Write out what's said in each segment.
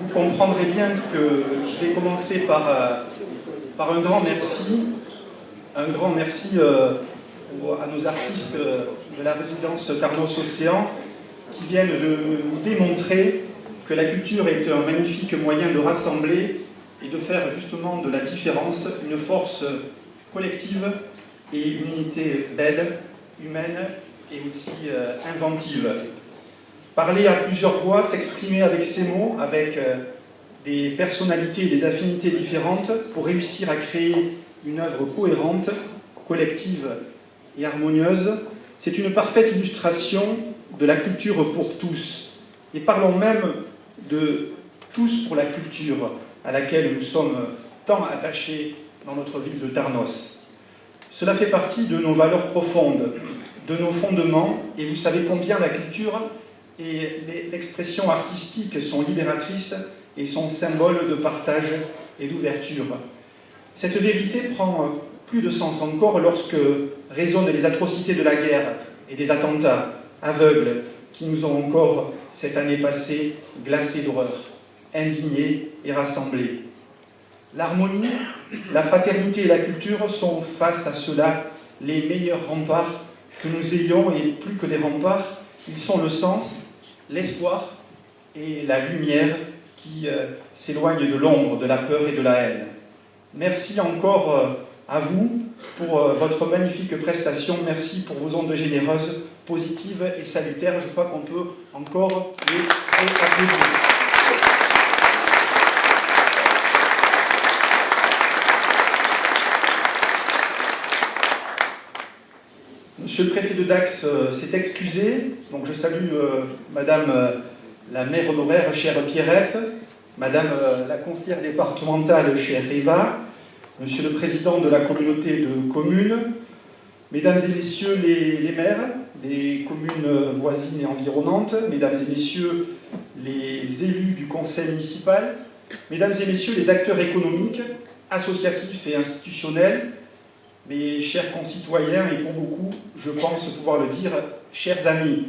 vous comprendrez bien que je vais commencer par un grand merci. Un grand merci à nos artistes de la résidence Carnos Océan qui viennent de nous démontrer que la culture est un magnifique moyen de rassembler et de faire justement de la différence une force collective et une unité belle, humaine et aussi inventive. Parler à plusieurs voix, s'exprimer avec ses mots, avec des personnalités et des affinités différentes pour réussir à créer une œuvre cohérente, collective et harmonieuse, c'est une parfaite illustration de la culture pour tous. Et parlons même de tous pour la culture à laquelle nous sommes tant attachés dans notre ville de Tarnos. Cela fait partie de nos valeurs profondes, de nos fondements, et vous savez combien la culture et l'expression artistique sont libératrices et sont symboles de partage et d'ouverture. Cette vérité prend plus de sens encore lorsque résonnent les atrocités de la guerre et des attentats aveugles qui nous ont encore, cette année passée, glacés d'horreur, indignés et rassemblés. L'harmonie, la fraternité et la culture sont face à cela les meilleurs remparts que nous ayons, et plus que des remparts, ils sont le sens, l'espoir et la lumière qui s'éloignent de l'ombre, de la peur et de la haine. Merci encore à vous pour votre magnifique prestation. Merci pour vos ondes généreuses, positives et salutaires. Je crois qu'on peut encore les applaudir. Monsieur le préfet de Dax s'est excusé, donc je salue Madame la maire honoraire, chère Pierrette, Madame la conseillère départementale, chère Eva, Monsieur le président de la communauté de communes, Mesdames et Messieurs les maires des communes voisines et environnantes, Mesdames et Messieurs les élus du conseil municipal, Mesdames et Messieurs les acteurs économiques, associatifs et institutionnels, mes chers concitoyens, et pour beaucoup, je pense pouvoir le dire, chers amis.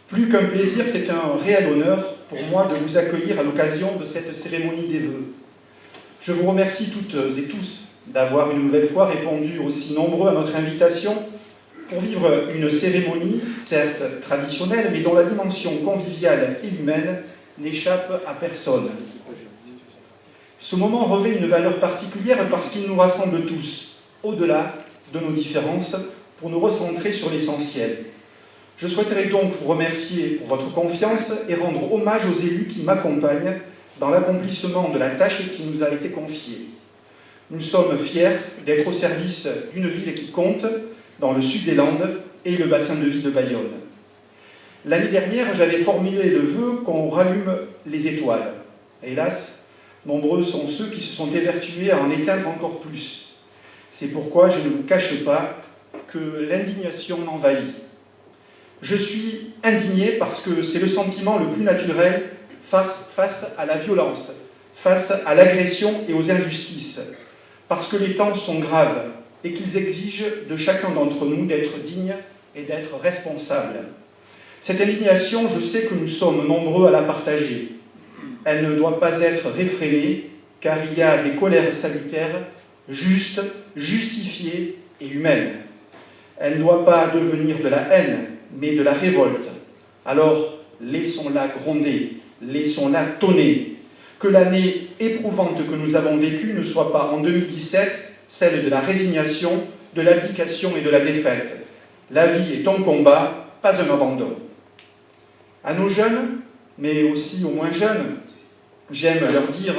Plus qu'un plaisir, c'est un réel honneur pour moi de vous accueillir à l'occasion de cette cérémonie des vœux. Je vous remercie toutes et tous d'avoir une nouvelle fois répondu aussi nombreux à notre invitation pour vivre une cérémonie, certes traditionnelle, mais dont la dimension conviviale et humaine n'échappe à personne. Ce moment revêt une valeur particulière parce qu'il nous rassemble tous, au-delà de nos différences, pour nous recentrer sur l'essentiel. Je souhaiterais donc vous remercier pour votre confiance et rendre hommage aux élus qui m'accompagnent dans l'accomplissement de la tâche qui nous a été confiée. Nous sommes fiers d'être au service d'une ville qui compte dans le sud des Landes et le bassin de vie de Bayonne. L'année dernière, j'avais formulé le vœu qu'on rallume les étoiles. Hélas, nombreux sont ceux qui se sont évertués à en éteindre encore plus. C'est pourquoi je ne vous cache pas que l'indignation m'envahit. Je suis indigné parce que c'est le sentiment le plus naturel face à la violence, face à l'agression et aux injustices, parce que les temps sont graves et qu'ils exigent de chacun d'entre nous d'être digne et d'être responsable. Cette indignation, je sais que nous sommes nombreux à la partager. Elle ne doit pas être réfrénée, car il y a des colères salutaires, justes, justifiées et humaines. Elle ne doit pas devenir de la haine, mais de la révolte. Alors, laissons-la gronder, laissons-la tonner. Que l'année éprouvante que nous avons vécue ne soit pas en 2017 celle de la résignation, de l'abdication et de la défaite. La vie est un combat, pas un abandon. À nos jeunes, mais aussi aux moins jeunes, j'aime leur dire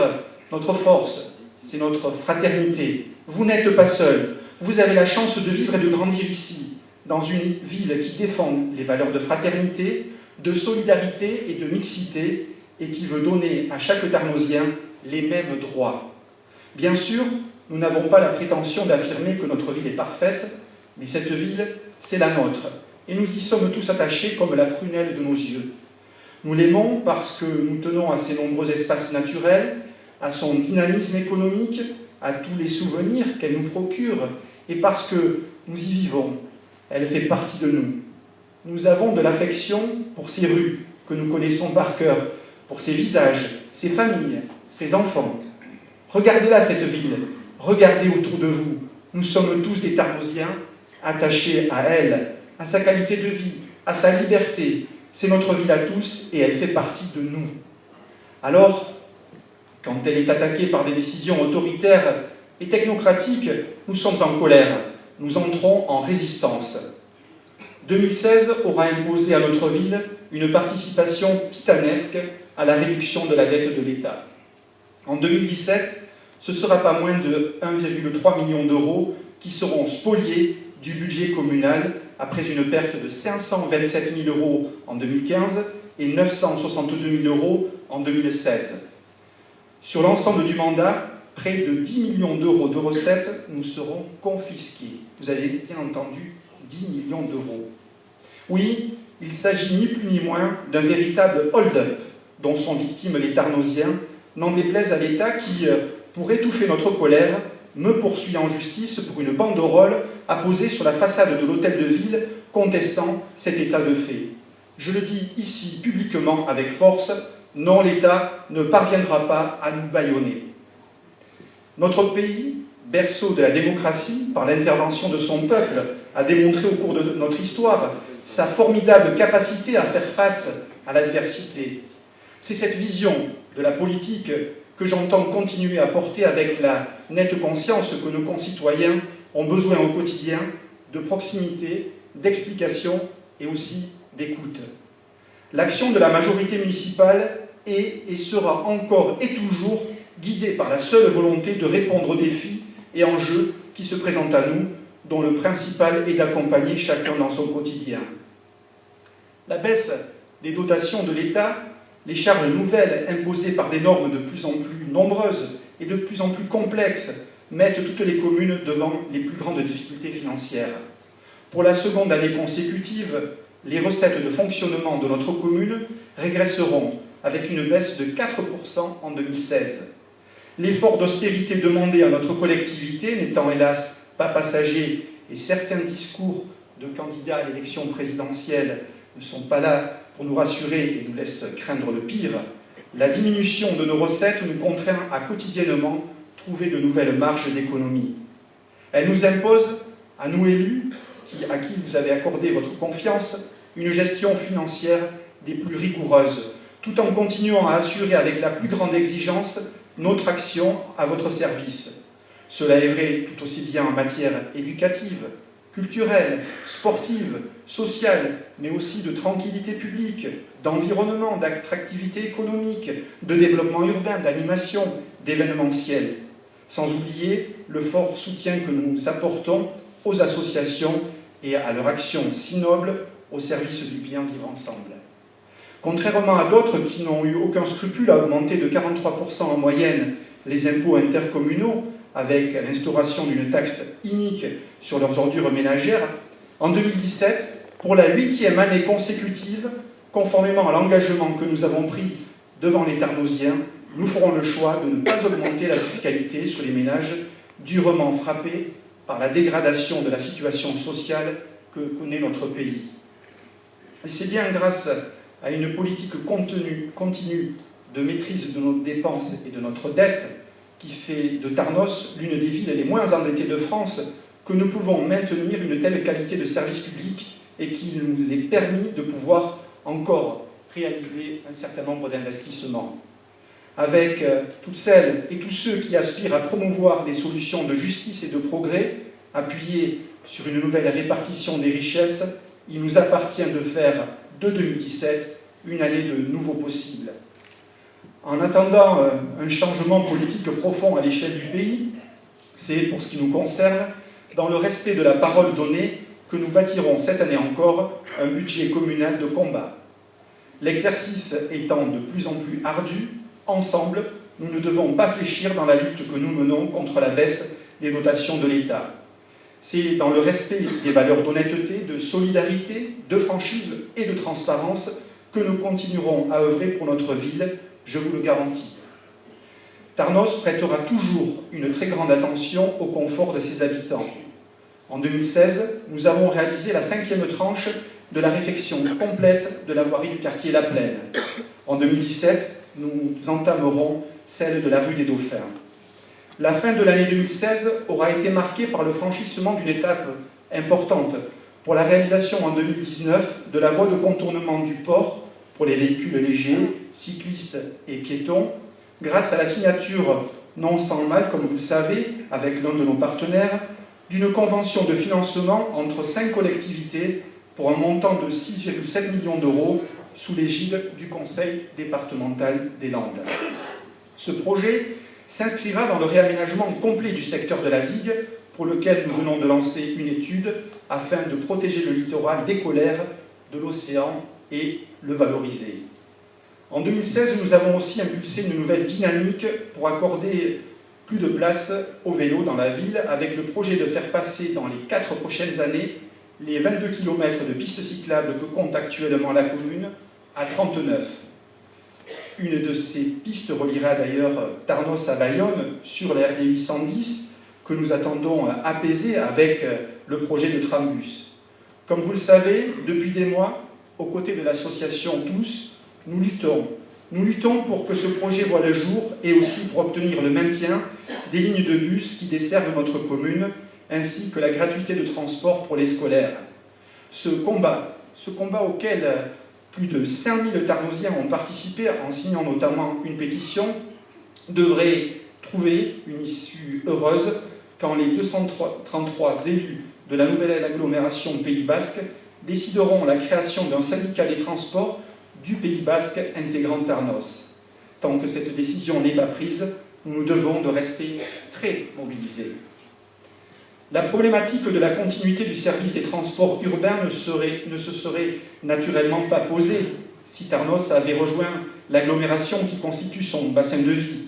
notre force, c'est notre fraternité. Vous n'êtes pas seuls. Vous avez la chance de vivre et de grandir ici, dans une ville qui défend les valeurs de fraternité, de solidarité et de mixité, et qui veut donner à chaque Tarnosien les mêmes droits. Bien sûr, nous n'avons pas la prétention d'affirmer que notre ville est parfaite, mais cette ville, c'est la nôtre, et nous y sommes tous attachés comme la prunelle de nos yeux. Nous l'aimons parce que nous tenons à ses nombreux espaces naturels, à son dynamisme économique, à tous les souvenirs qu'elle nous procure, et parce que nous y vivons. Elle fait partie de nous. Nous avons de l'affection pour ces rues que nous connaissons par cœur, pour ces visages, ses familles, ses enfants. Regardez-la, cette ville, regardez autour de vous. Nous sommes tous des Tarnosiens, attachés à elle, à sa qualité de vie, à sa liberté. C'est notre ville à tous et elle fait partie de nous. Alors, quand elle est attaquée par des décisions autoritaires et technocratiques, nous sommes en colère, nous entrons en résistance. 2016 aura imposé à notre ville une participation titanesque à la réduction de la dette de l'État. En 2017, ce ne sera pas moins de 1,3 million d'euros qui seront spoliés du budget communal après une perte de 527 000 euros en 2015 et 962 000 euros en 2016. Sur l'ensemble du mandat, près de 10 millions d'euros de recettes nous seront confisqués. Vous avez bien entendu, 10 millions d'euros. Oui, il s'agit ni plus ni moins d'un véritable hold-up dont sont victimes les Tarnosiens, n'en déplaise à l'État qui, pour étouffer notre colère, me poursuit en justice pour une banderole apposée sur la façade de l'hôtel de ville contestant cet état de fait. Je le dis ici publiquement avec force, non, l'État ne parviendra pas à nous bâillonner. Notre pays, berceau de la démocratie, par l'intervention de son peuple, a démontré au cours de notre histoire sa formidable capacité à faire face à l'adversité. C'est cette vision de la politique que j'entends continuer à porter avec la nette conscience que nos concitoyens ont besoin au quotidien de proximité, d'explication et aussi d'écoute. L'action de la majorité municipale est et sera encore et toujours guidée par la seule volonté de répondre aux défis et enjeux qui se présentent à nous, dont le principal est d'accompagner chacun dans son quotidien. La baisse des dotations de l'État, les charges nouvelles imposées par des normes de plus en plus nombreuses et de plus en plus complexes mettent toutes les communes devant les plus grandes difficultés financières. Pour la seconde année consécutive, les recettes de fonctionnement de notre commune régresseront avec une baisse de 4% en 2016. L'effort d'austérité demandé à notre collectivité n'étant hélas pas passager et certains discours de candidats à l'élection présidentielle ne sont pas là pour nous rassurer et nous laissent craindre le pire, la diminution de nos recettes nous contraint à quotidiennement trouver de nouvelles marges d'économie. Elle nous impose, à nous élus, à qui vous avez accordé votre confiance, une gestion financière des plus rigoureuses, tout en continuant à assurer avec la plus grande exigence notre action à votre service. Cela est vrai tout aussi bien en matière éducative, culturelle, sportive, sociale, mais aussi de tranquillité publique, d'environnement, d'attractivité économique, de développement urbain, d'animation, d'événementiel. Sans oublier le fort soutien que nous apportons aux associations et à leur action si noble au service du bien vivre ensemble. Contrairement à d'autres qui n'ont eu aucun scrupule à augmenter de 43% en moyenne les impôts intercommunaux, avec l'instauration d'une taxe inique sur leurs ordures ménagères, en 2017, pour la 8e année consécutive, conformément à l'engagement que nous avons pris devant les Tarnosiens, nous ferons le choix de ne pas augmenter la fiscalité sur les ménages durement frappés par la dégradation de la situation sociale que connaît notre pays. Et c'est bien grâce à une politique continue de maîtrise de nos dépenses et de notre dette qui fait de Tarnos l'une des villes les moins endettées de France, que nous pouvons maintenir une telle qualité de service public et qu'il nous est permis de pouvoir encore réaliser un certain nombre d'investissements. Avec toutes celles et tous ceux qui aspirent à promouvoir des solutions de justice et de progrès, appuyées sur une nouvelle répartition des richesses, il nous appartient de faire de 2017 une année de nouveaux possibles. En attendant un changement politique profond à l'échelle du pays, c'est, pour ce qui nous concerne, dans le respect de la parole donnée, que nous bâtirons cette année encore un budget communal de combat. L'exercice étant de plus en plus ardu, ensemble, nous ne devons pas fléchir dans la lutte que nous menons contre la baisse des dotations de l'État. C'est dans le respect des valeurs d'honnêteté, de solidarité, de franchise et de transparence que nous continuerons à œuvrer pour notre ville, je vous le garantis. Tarnos prêtera toujours une très grande attention au confort de ses habitants. En 2016, nous avons réalisé la 5e tranche de la réfection complète de la voirie du quartier La Plaine. En 2017, nous entamerons celle de la rue des Dauphins. La fin de l'année 2016 aura été marquée par le franchissement d'une étape importante pour la réalisation en 2019 de la voie de contournement du port pour les véhicules légers, cyclistes et piétons, grâce à la signature, non sans mal, comme vous le savez, avec l'un de nos partenaires, d'une convention de financement entre 5 collectivités pour un montant de 6,7 millions d'euros sous l'égide du Conseil départemental des Landes. Ce projet s'inscrira dans le réaménagement complet du secteur de la digue, pour lequel nous venons de lancer une étude afin de protéger le littoral des colères de l'océan et le valoriser. En 2016, nous avons aussi impulsé une nouvelle dynamique pour accorder plus de place au vélo dans la ville, avec le projet de faire passer dans les 4 prochaines années les 22 km de pistes cyclables que compte actuellement la commune à 39. Une de ces pistes reliera d'ailleurs Tarnos à Bayonne sur la RD 810, que nous attendons apaiser avec le projet de trambus. Comme vous le savez, depuis des mois, aux côtés de l'association Tous, nous luttons. Nous luttons pour que ce projet voie le jour et aussi pour obtenir le maintien des lignes de bus qui desservent notre commune, ainsi que la gratuité de transport pour les scolaires. Ce combat auquel plus de 5000 Tarnosiens ont participé en signant notamment une pétition, devrait trouver une issue heureuse quand les 233 élus de la nouvelle agglomération Pays Basque décideront la création d'un syndicat des transports du Pays Basque intégrant Tarnos. Tant que cette décision n'est pas prise, nous devons de rester très mobilisés. La problématique de la continuité du service des transports urbains ne se serait naturellement pas posée si Tarnos avait rejoint l'agglomération qui constitue son bassin de vie.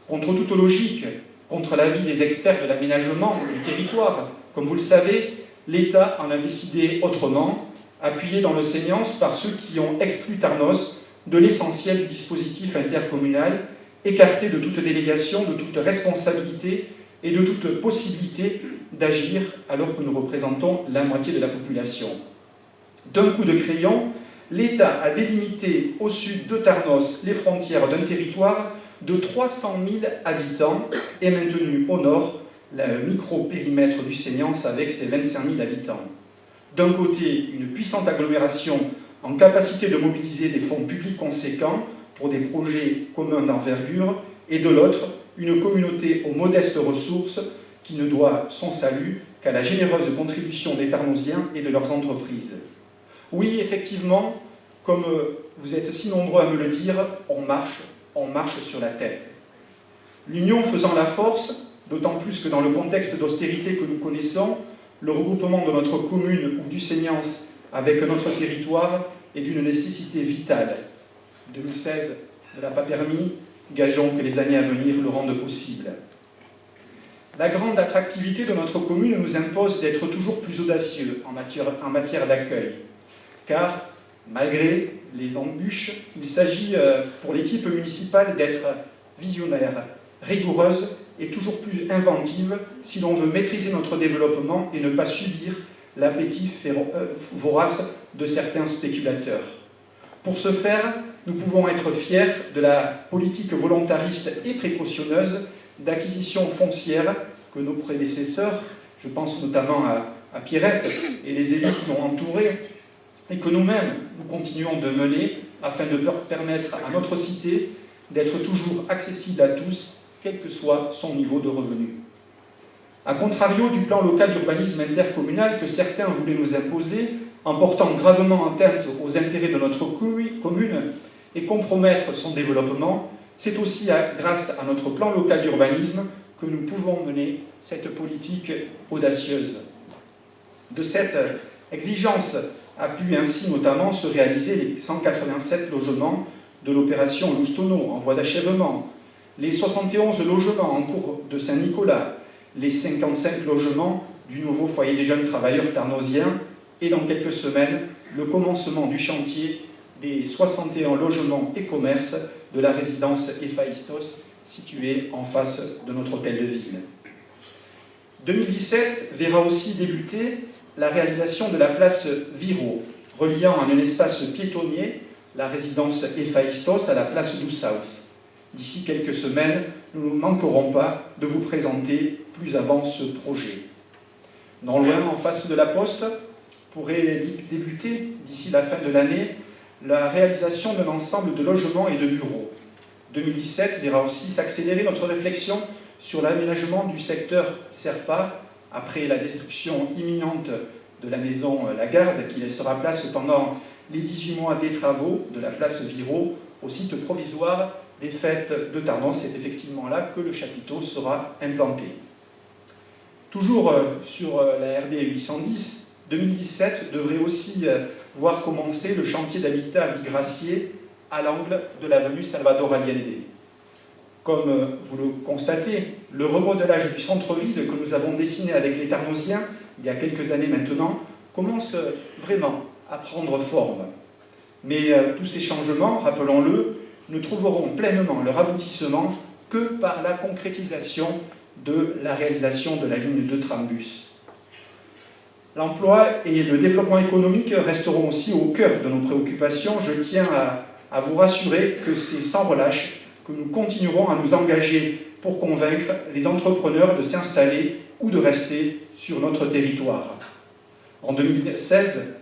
Contre toute logique, contre l'avis des experts de l'aménagement du territoire, comme vous le savez, l'État en a décidé autrement, appuyé dans le séance par ceux qui ont exclu Tarnos de l'essentiel du dispositif intercommunal, écarté de toute délégation, de toute responsabilité et de toute possibilité d'agir alors que nous représentons la moitié de la population. D'un coup de crayon, l'État a délimité au sud de Tarnos les frontières d'un territoire de 300 000 habitants et maintenu au nord le micro-périmètre du Séniance avec ses 25 000 habitants. D'un côté, une puissante agglomération en capacité de mobiliser des fonds publics conséquents pour des projets communs d'envergure, et de l'autre, une communauté aux modestes ressources qui ne doit son salut qu'à la généreuse contribution des Tarnosiens et de leurs entreprises. Oui, effectivement, comme vous êtes si nombreux à me le dire, on marche sur la tête. L'union faisant la force, d'autant plus que dans le contexte d'austérité que nous connaissons, le regroupement de notre commune ou du Séniance avec notre territoire est d'une nécessité vitale. 2016 ne l'a pas permis, gageons que les années à venir le rendent possible. La grande attractivité de notre commune nous impose d'être toujours plus audacieux en matière d'accueil, car malgré les embûches, il s'agit pour l'équipe municipale d'être visionnaire, rigoureuse et toujours plus inventive si l'on veut maîtriser notre développement et ne pas subir l'appétit vorace de certains spéculateurs. Pour ce faire, nous pouvons être fiers de la politique volontariste et précautionneuse d'acquisition foncière que nos prédécesseurs, je pense notamment à Pierrette et les élus qui l'ont entouré, et que nous-mêmes, nous continuons de mener afin de permettre à notre cité d'être toujours accessible à tous, quel que soit son niveau de revenu. A contrario du plan local d'urbanisme intercommunal que certains voulaient nous imposer, en portant gravement atteinte aux intérêts de notre commune et compromettre son développement, c'est aussi grâce à notre plan local d'urbanisme que nous pouvons mener cette politique audacieuse. De cette exigence a pu ainsi notamment se réaliser les 187 logements de l'opération Loustono en voie d'achèvement, les 71 logements en cours de Saint-Nicolas, les 55 logements du nouveau foyer des jeunes travailleurs tarnosiens et dans quelques semaines, le commencement du chantier des 61 logements et commerces de la résidence Héphaïstos située en face de notre hôtel de ville. 2017 verra aussi débuter la réalisation de la place Viro, reliant en un espace piétonnier la résidence Héphaïstos à la place d'Oussaous. D'ici quelques semaines, nous ne manquerons pas de vous présenter plus avant ce projet. Non loin, en face de la Poste, pourrait débuter, d'ici la fin de l'année, la réalisation d'un ensemble de logements et de bureaux. 2017 verra aussi s'accélérer notre réflexion sur l'aménagement du secteur Serpa, après la destruction imminente de la maison Lagarde, qui laissera place pendant les 18 mois des travaux de la place Viraud au site provisoire des fêtes de Tarnos. C'est effectivement là que le chapiteau sera implanté. Toujours sur la RD 810, 2017 devrait aussi voir commencer le chantier d'habitat dit Gracier à l'angle de l'avenue Salvador Allende. Comme vous le constatez, le remodelage du centre-ville que nous avons dessiné avec les Tarnosiens il y a quelques années maintenant commence vraiment à prendre forme. Mais tous ces changements, rappelons-le, ne trouveront pleinement leur aboutissement que par la concrétisation de la réalisation de la ligne de trambus. L'emploi et le développement économique resteront aussi au cœur de nos préoccupations. Je tiens à vous rassurer que c'est sans relâche que nous continuerons à nous engager pour convaincre les entrepreneurs de s'installer ou de rester sur notre territoire. En 2016,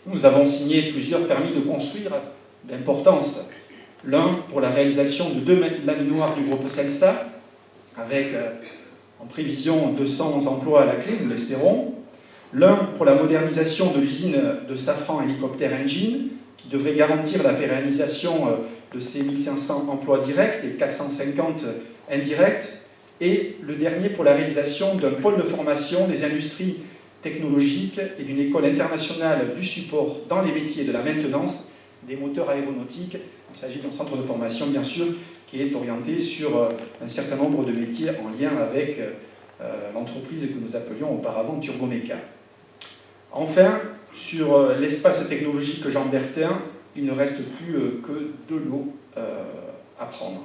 nous avons signé plusieurs permis de construire d'importance. L'un pour la réalisation de 2 laminoirs du groupe Celsa, avec en prévision 200 emplois à la clé, nous l'espérons. L'un pour la modernisation de l'usine de Safran Helicopter Engine, qui devrait garantir la pérennisation de ces 1500 emplois directs et 450 indirects. Et le dernier pour la réalisation d'un pôle de formation des industries technologiques et d'une école internationale du support dans les métiers de la maintenance des moteurs aéronautiques. Il s'agit d'un centre de formation, bien sûr, qui est orienté sur un certain nombre de métiers en lien avec l'entreprise que nous appelions auparavant Turboméca. Enfin, sur l'espace technologique Jean Bertin, il ne reste plus que de l'eau à prendre.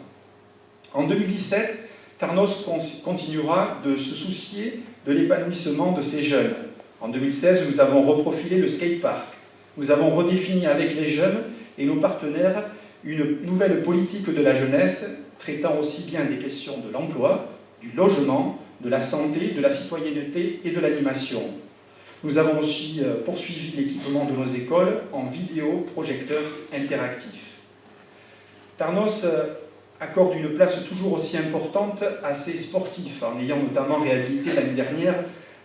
En 2017, Tarnos continuera de se soucier de l'épanouissement de ses jeunes. En 2016, nous avons reprofilé le skatepark. Nous avons redéfini avec les jeunes et nos partenaires une nouvelle politique de la jeunesse traitant aussi bien des questions de l'emploi, du logement, de la santé, de la citoyenneté et de l'animation. Nous avons aussi poursuivi l'équipement de nos écoles en vidéoprojecteurs interactifs. Tarnos accorde une place toujours aussi importante à ses sportifs, en ayant notamment réhabilité l'année dernière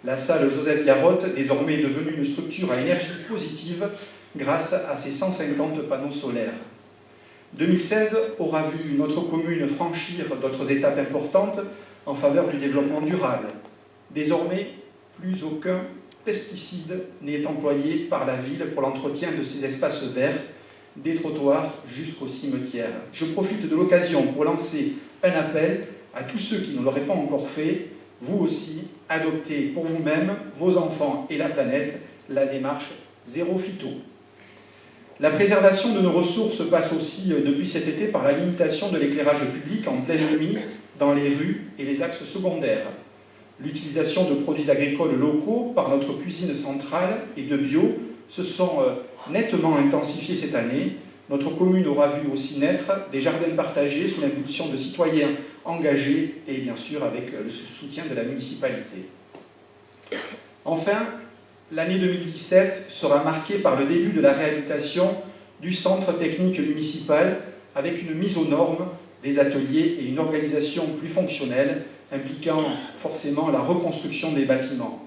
la salle Joseph Garrotte, désormais devenue une structure à énergie positive grâce à ses 150 panneaux solaires. 2016 aura vu notre commune franchir d'autres étapes importantes en faveur du développement durable. Désormais, plus aucun pesticide n'est employé par la ville pour l'entretien de ces espaces verts, des trottoirs jusqu'aux cimetières. Je profite de l'occasion pour lancer un appel à tous ceux qui ne l'auraient pas encore fait. Vous aussi, adoptez pour vous-même, vos enfants et la planète la démarche Zéro Phyto. La préservation de nos ressources passe aussi depuis cet été par la limitation de l'éclairage public en pleine nuit dans les rues et les axes secondaires. L'utilisation de produits agricoles locaux par notre cuisine centrale et de bio se sont nettement intensifiées cette année. Notre commune aura vu aussi naître des jardins partagés sous l'impulsion de citoyens engagés et bien sûr avec le soutien de la municipalité. Enfin, l'année 2017 sera marquée par le début de la réhabilitation du centre technique municipal avec une mise aux normes des ateliers et une organisation plus fonctionnelle impliquant forcément la reconstruction des bâtiments.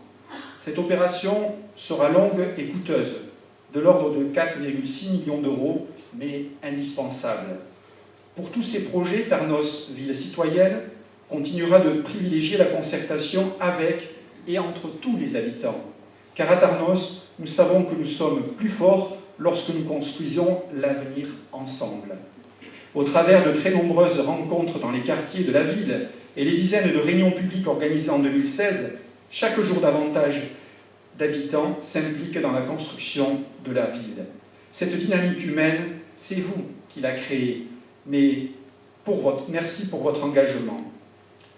Cette opération sera longue et coûteuse, de l'ordre de 4,6 millions d'euros, mais indispensable. Pour tous ces projets, Tarnos, ville citoyenne, continuera de privilégier la concertation avec et entre tous les habitants. Car à Tarnos, nous savons que nous sommes plus forts lorsque nous construisons l'avenir ensemble. Au travers de très nombreuses rencontres dans les quartiers de la ville et les dizaines de réunions publiques organisées en 2016, chaque jour davantage d'habitants s'impliquent dans la construction de la ville. Cette dynamique humaine, c'est vous qui la créez, mais merci pour votre engagement.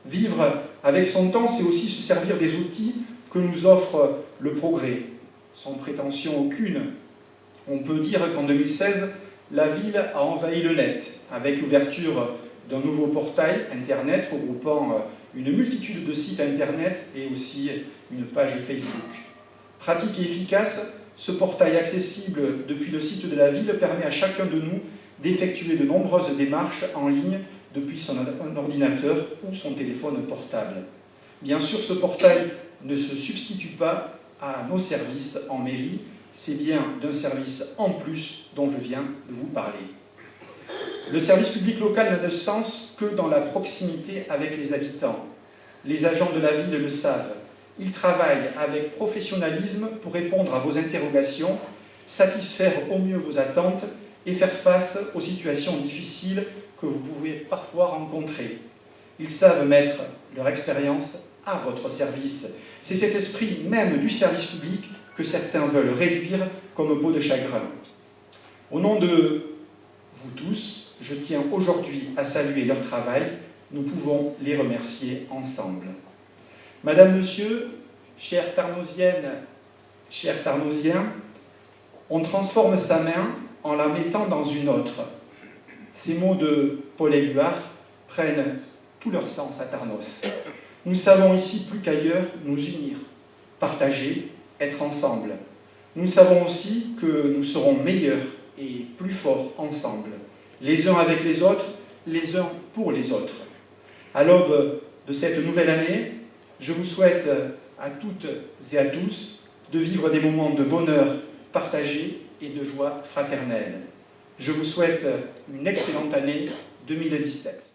Vivre avec son temps, c'est aussi se servir des outils que nous offre le progrès, sans prétention aucune. On peut dire qu'en 2016, la ville a envahi le net avec l'ouverture d'un nouveau portail Internet regroupant une multitude de sites Internet et aussi une page Facebook. Pratique et efficace, ce portail accessible depuis le site de la ville permet à chacun de nous d'effectuer de nombreuses démarches en ligne depuis son ordinateur ou son téléphone portable. Bien sûr, ce portail ne se substitue pas à nos services en mairie, c'est bien d'un service en plus dont je viens de vous parler. Le service public local n'a de sens que dans la proximité avec les habitants. Les agents de la ville le savent. Ils travaillent avec professionnalisme pour répondre à vos interrogations, satisfaire au mieux vos attentes et faire face aux situations difficiles que vous pouvez parfois rencontrer. Ils savent mettre leur expérience à votre service. C'est cet esprit même du service public que certains veulent réduire comme peau de chagrin. Au nom de vous tous, je tiens aujourd'hui à saluer leur travail. Nous pouvons les remercier ensemble. Madame, Monsieur, chères Tarnosiennes, chers Tarnosiens, on transforme sa main en la mettant dans une autre. Ces mots de Paul Éluard prennent tout leur sens à Tarnos. Nous savons ici plus qu'ailleurs nous unir, partager, être ensemble. Nous savons aussi que nous serons meilleurs et plus forts ensemble, les uns avec les autres, les uns pour les autres. À l'aube de cette nouvelle année, je vous souhaite à toutes et à tous de vivre des moments de bonheur partagé et de joie fraternelle. Je vous souhaite une excellente année 2017.